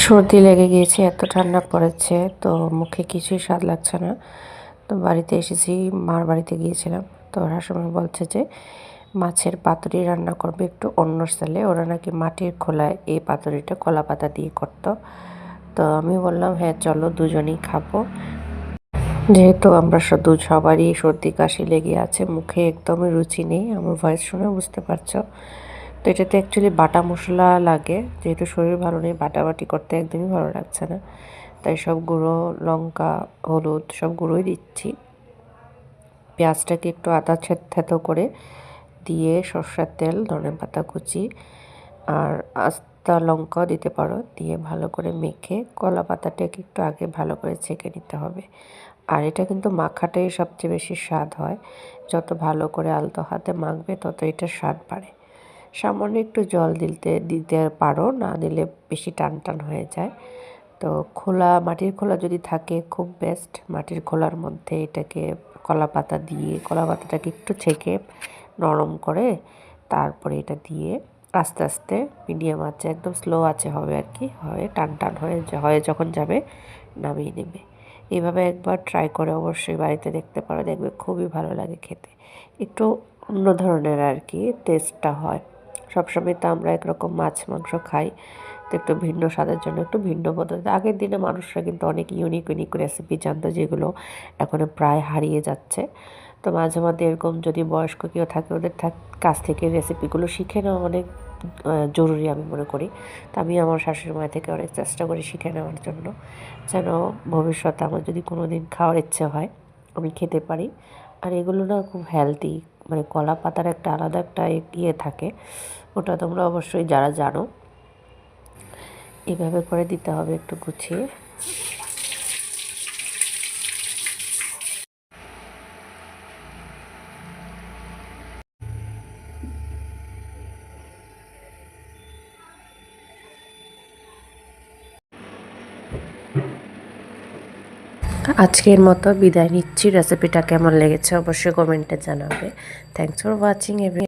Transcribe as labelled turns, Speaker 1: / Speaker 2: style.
Speaker 1: সর্দি লেগে গিয়েছে, এত ঠান্ডা পড়েছে, তো মুখে কিছুই স্বাদ লাগছে না। তো বাড়িতে এসেছি, মার বাড়িতে গিয়েছিলাম। তো শাশুড়ি বলছে যে মাছের পাতুরি রান্না করবে একটু অন্য স্টাইলে। ওরা নাকি মাটির খোলায় এই পাতুরিটা কলা পাতা দিয়ে করতো। তো আমি বললাম হ্যাঁ চলো, দুজনেই খাবো। যেহেতু আমরা সবারই সর্দি কাশি লেগে আছে, মুখে একদমই রুচি নেই, আমার ভয়েস শুনে বুঝতে পারছো। তো এটাতে অ্যাকচুয়ালি বাটা মশলা লাগে, যেহেতু শরীর ভালো নেই, বাটাবাটি করতে একদমই ভালো লাগছে না। তাই সব গুঁড়ো লঙ্কা, হলুদ সব গুঁড়োই দিচ্ছি। পেঁয়াজটাকে একটু আদা থেতো করে দিয়ে, সর্ষের তেল, ধনেপাতা কুচি আর আস্তা লঙ্কাও দিতে পারো, দিয়ে ভালো করে মেখে কলা পাতাটাকে একটু আগে ভালো করে ছেঁকে নিতে হবে। আর এটা কিন্তু মাখাটাই সবচেয়ে বেশি স্বাদ হয়। যত ভালো করে আলতো হাতে মাখবে তত এটার স্বাদ বাড়ে। সামান্য একটু জল দিতে দিতে পারো, না দিলে বেশি টান টান হয়ে যায়। তো খোলা, মাটির খোলা যদি থাকে খুব বেস্ট। মাটির খোলার মধ্যে এটাকে কলা পাতা দিয়ে, কলা পাতাটাকে একটু ছেঁকে নরম করে তারপরে এটা দিয়ে আস্তে আস্তে মিডিয়াম আঁচে, একদম স্লো আঁচে হবে আর কি, হয়ে টান টান হয়ে যখন যাবে নামিয়ে নেবে। এইভাবে একবার ট্রাই করে অবশ্যই বাড়িতে দেখতে পারো, দেখবে খুবই ভালো লাগে খেতে। একটু অন্য ধরনের আর কি টেস্টটা হয়। সবসময় তো আমরা একরকম মাছ মাংস খাই, তো একটু ভিন্ন স্বাদের জন্য একটু ভিন্ন পদ্ধতি। আগের দিনে মানুষরা কিন্তু অনেক ইউনিক ইউনিক রেসিপি জানতো, যেগুলো এখন প্রায় হারিয়ে যাচ্ছে। তো মাঝে মাঝে এরকম যদি বয়স্ক কেউ থাকে, ওদের কাছ থেকে রেসিপিগুলো শিখে নেওয়া অনেক জরুরি আমি মনে করি। তো আমি আমার শাশুড়ি মায়ের থেকে অনেক চেষ্টা করি শিখে নেওয়ার জন্য, যেন ভবিষ্যতে আমার যদি কোনো দিন খাওয়ার ইচ্ছে হয় আমি খেতে পারি। আর এগুলো না খুব হেলদি, মানে কলা পাতার একটা আলাদা একটা ইয়ে থাকে, ওটা তোমরা অবশ্যই যারা জানো। এভাবে করে দিতে হবে একটু গুছিয়ে। আজকের মতো বিদায় নিচ্ছি। রেসিপিটা কেমন লেগেছে অবশ্যই কমেন্টে জানাবে। Thanks for watching every.